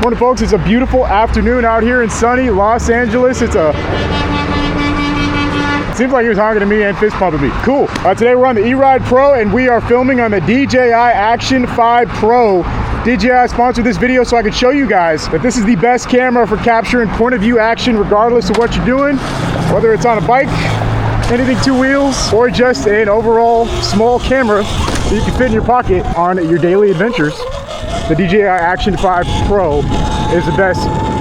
Morning, folks. It's a beautiful afternoon out here in sunny Los Angeles. Seems like he was talking to me and fist pumping me. Cool. Today we're on the eRide Pro and we are filming on the DJI Action 5 Pro. DJI sponsored this video so I could show you guys that this is the best camera for capturing point of view action regardless of what you're doing, whether it's on a bike, anything two wheels, or just an overall small camera that you can fit in your pocket on your daily adventures. The DJI Action 5 Pro is the best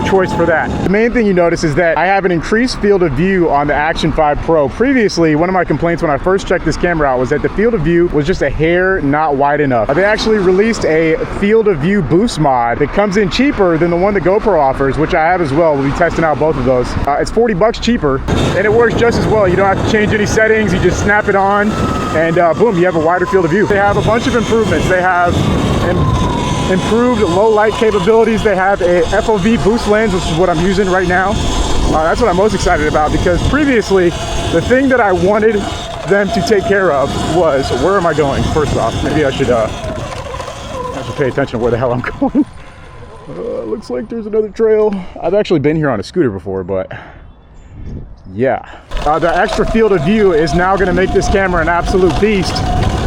choice for that. The main thing you notice is that I have an increased field of view on the Action 5 Pro. Previously, one of my complaints when I first checked this camera out was that the field of view was just a hair not wide enough. They actually released a field of view boost mod that comes in cheaper than the one that GoPro offers, which I have as well. We'll be testing out both of those. It's 40 bucks cheaper and it works just as well. You don't have to change any settings. You just snap it on and boom, you have a wider field of view. They have a bunch of improvements. They have improved low light capabilities. They have a FOV boost lens, which is what I'm using right now. That's what I'm most excited about because previously the thing that I wanted them to take care of was, where am I going? First off, maybe I should pay attention to where the hell I'm going. Looks like there's another trail. I've actually been here on a scooter before, but yeah. The extra field of view is now going to make this camera an absolute beast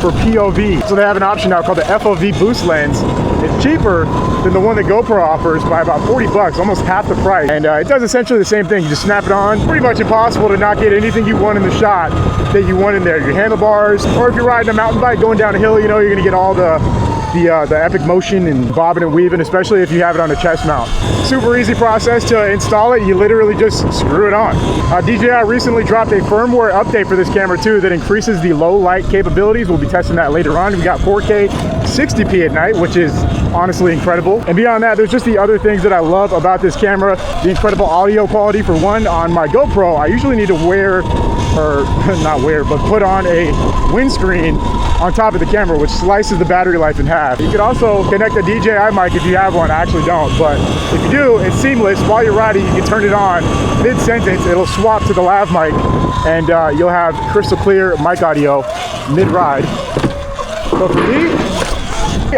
for POV. So they have an option now called the FOV boost lens. It's cheaper than the one that GoPro offers by about 40 bucks, almost half the price. And it does essentially the same thing. You just snap it on. Pretty much impossible to not get anything you want in the shot that you want in there. Your handlebars, or if you're riding a mountain bike going down a hill, you know you're gonna get all the epic motion and bobbing and weaving, especially if you have it on a chest mount. Super easy process to install it. You literally just screw it on. DJI recently dropped a firmware update for this camera too that increases the low light capabilities. We'll be testing that later on. We got 4K 60p at night, which is honestly incredible. And beyond that, there's just the other things that I love about this camera. The incredible audio quality. For one, on my GoPro, I usually need to put on a windscreen on top of the camera, which slices the battery life in half. You can also connect a DJI mic if you have one. I actually don't, but if you do, it's seamless. While you're riding, you can turn it on mid-sentence. It'll swap to the lav mic, and you'll have crystal clear mic audio mid-ride. So for me,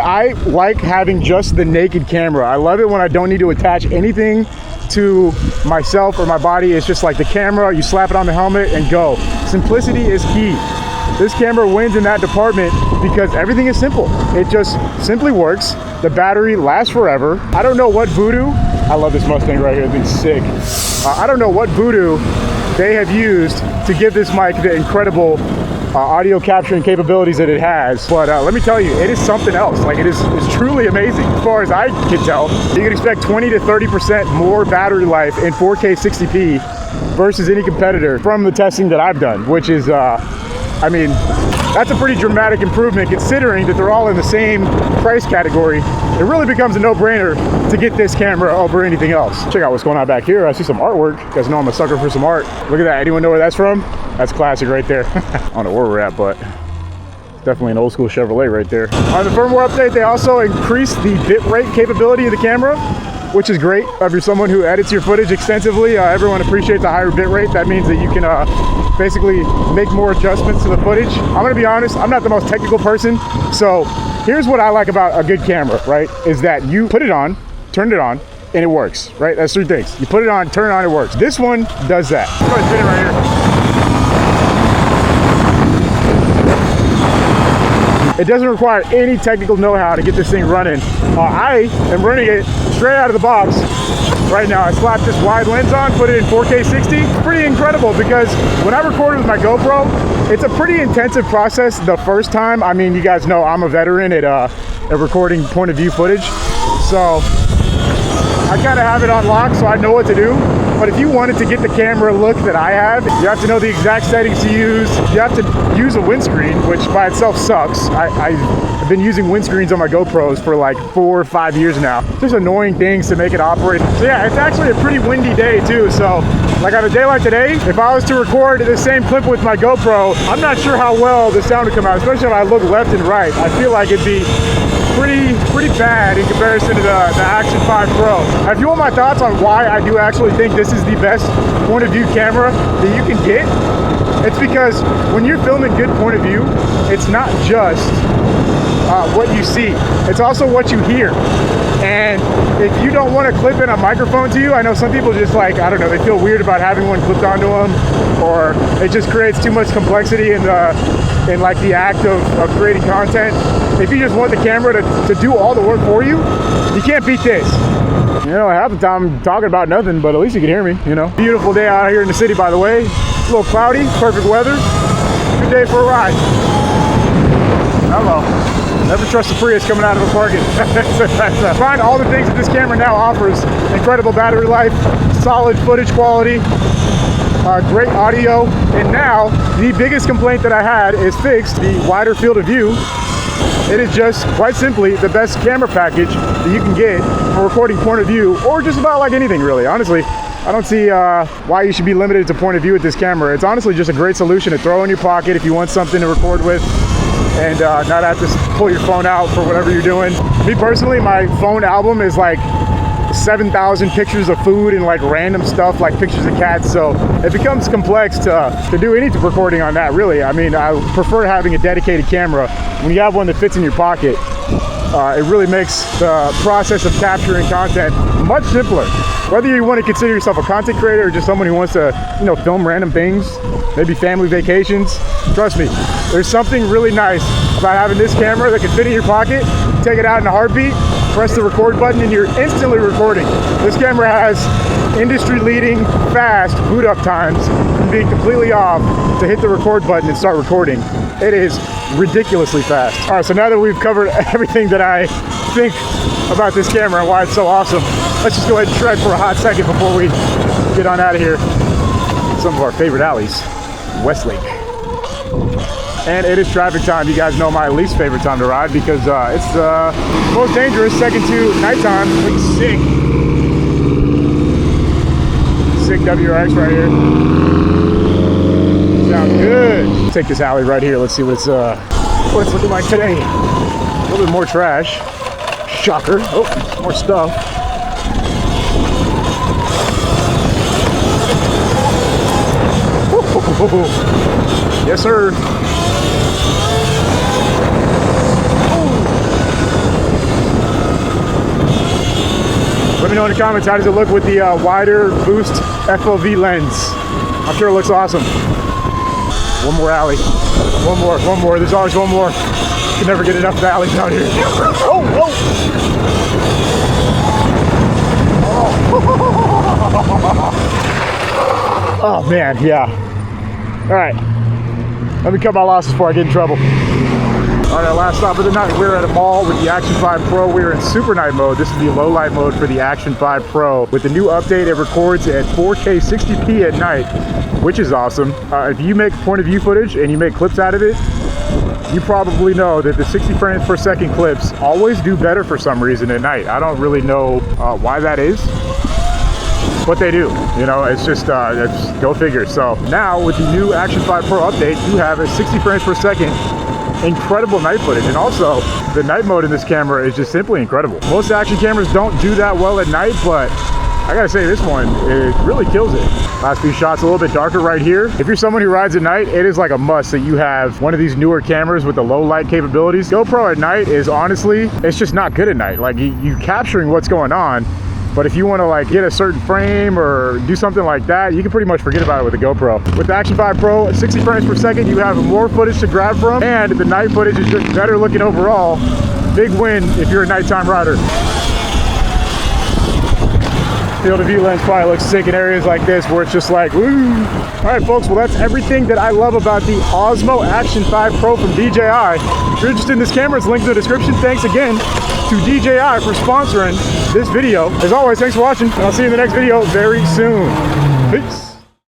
I like having just the naked camera. I love it when I don't need to attach anything to myself or my body. It's just like the camera, you slap it on the helmet and go. Simplicity is key. This camera wins in that department because everything is simple. It just simply works. The battery lasts forever. I don't know what voodoo, I love this Mustang right here, it's sick. I don't know what voodoo they have used to give this mic the incredible audio capturing capabilities that it has, but let me tell you, it is something else. Like it's truly amazing. As far as I can tell, you can expect 20 to 30% more battery life in 4K 60p versus any competitor from the testing that I've done, which is I mean, that's a pretty dramatic improvement considering that they're all in the same price category. It really becomes a no-brainer to get this camera over anything else. Check out what's going on back here. I see some artwork. You guys know I'm a sucker for some art. Look at that. Anyone know where that's from? That's classic right there. I don't know where we're at, but definitely an old school Chevrolet right there. On the firmware update, they also increased the bitrate capability of the camera, which is great. If you're someone who edits your footage extensively, everyone appreciates the higher bitrate. That means that you can basically make more adjustments to the footage. I'm gonna be honest, I'm not the most technical person, so here's what I like about a good camera, right? Is that you put it on, turn it on, and it works, right? That's three things. You put it on, turn it on, it works. This one does that. Let's go ahead and spin it right here. It doesn't require any technical know-how to get this thing running. I am running it straight out of the box right now. I slapped this wide lens on, put it in 4K 60. It's pretty incredible because when I recorded with my GoPro, it's a pretty intensive process the first time. I mean, you guys know I'm a veteran at recording point of view footage. So I kind of have it on lock, so I know what to do. But if you wanted to get the camera look that I have, you have to know the exact settings to use. You have to use a windscreen, which by itself sucks. I've been using windscreens on my GoPros for like 4 or 5 years now. Just annoying things to make it operate. So yeah, it's actually a pretty windy day too. So like on a day like today, if I was to record the same clip with my GoPro, I'm not sure how well the sound would come out, especially if I look left and right. I feel like it'd be pretty bad in comparison to the Action 5 Pro. If you want my thoughts on why I do actually think this is the best point of view camera that you can get, It's because when you're filming good point of view, it's not just what you see, it's also what you hear. And if you don't want to clip in a microphone to you, I know some people just like, I don't know, they feel weird about having one clipped onto them, or it just creates too much complexity in like the act of creating content. If you just want the camera to do all the work for you, you can't beat this. You know, half the time I'm talking about nothing, but at least you can hear me, you know. Beautiful day out here in the city, by the way. A little cloudy, perfect weather. Good day for a ride. Hello. Never trust a Prius coming out of a parking. Find all the things that this camera now offers. Incredible battery life, solid footage quality, great audio, and now the biggest complaint that I had is fixed, the wider field of view. It is just quite simply the best camera package that you can get for recording point of view, or just about like anything really. Honestly, I don't see why you should be limited to point of view with this camera. It's honestly just a great solution to throw in your pocket if you want something to record with and not have to pull your phone out for whatever you're doing. Me personally, my phone album is like 7,000 pictures of food and like random stuff like pictures of cats, so it becomes complex to do any recording on that really. I mean, I prefer having a dedicated camera. When you have one that fits in your pocket, it really makes the process of capturing content much simpler. Whether you want to consider yourself a content creator or just someone who wants to, you know, film random things, maybe family vacations, trust me, there's something really nice about having this camera that can fit in your pocket, take it out in a heartbeat, press the record button, and you're instantly recording. This camera has industry-leading fast boot up times from being completely off to hit the record button and start recording. It is ridiculously fast. All right, so now that we've covered everything that I think about this camera and why it's so awesome, let's just go ahead and tread for a hot second before we get on out of here. Some of our favorite alleys, Westlake. And it is traffic time. You guys know my least favorite time to ride because it's the most dangerous, second to nighttime. Sick. Sick WRX right here. Sounds good. Take this alley right here. Let's see what it's looking like today. A little bit more trash. Shocker. Oh, more stuff. Yes, sir. Let me know in the comments, how does it look with the wider boost FOV lens? I'm sure it looks awesome. One more alley. One more. There's always one more. You can never get enough of alleys down here. Oh. Oh man, yeah. All right, let me cut my losses before I get in trouble. All right, our last stop of the night. We're at a mall with the Action 5 Pro. We're in super night mode. This is the low light mode for the Action 5 Pro. With the new update, it records at 4K 60p at night, which is awesome. If you make point of view footage and you make clips out of it, you probably know that the 60 frames per second clips always do better for some reason at night. I don't really know why that is, but they do. You know, it's just, it's go figure. So now with the new Action 5 Pro update, you have a 60 frames per second incredible night footage, and also the night mode in this camera is just simply incredible. Most action cameras don't do that well at night, but I gotta say this one, it really kills it. Last few shots a little bit darker right here. If you're someone who rides at night, it is like a must that you have one of these newer cameras with the low light capabilities. GoPro at night is honestly, it's just not good at night. Like you capturing what's going on, but if you want to like get a certain frame or do something like that, you can pretty much forget about it with the GoPro. With the Action 5 Pro at 60 frames per second, you have more footage to grab from, and the night footage is just better looking overall. Big win if you're a nighttime rider. Field of view lens probably looks sick in areas like this where it's just like, woo. All right, folks, well, that's everything that I love about the Osmo Action 5 Pro from DJI. If you're interested in this camera, it's linked in the description. Thanks again to DJI for sponsoring this video. As always, thanks for watching, and I'll see you in the next video very soon. Peace.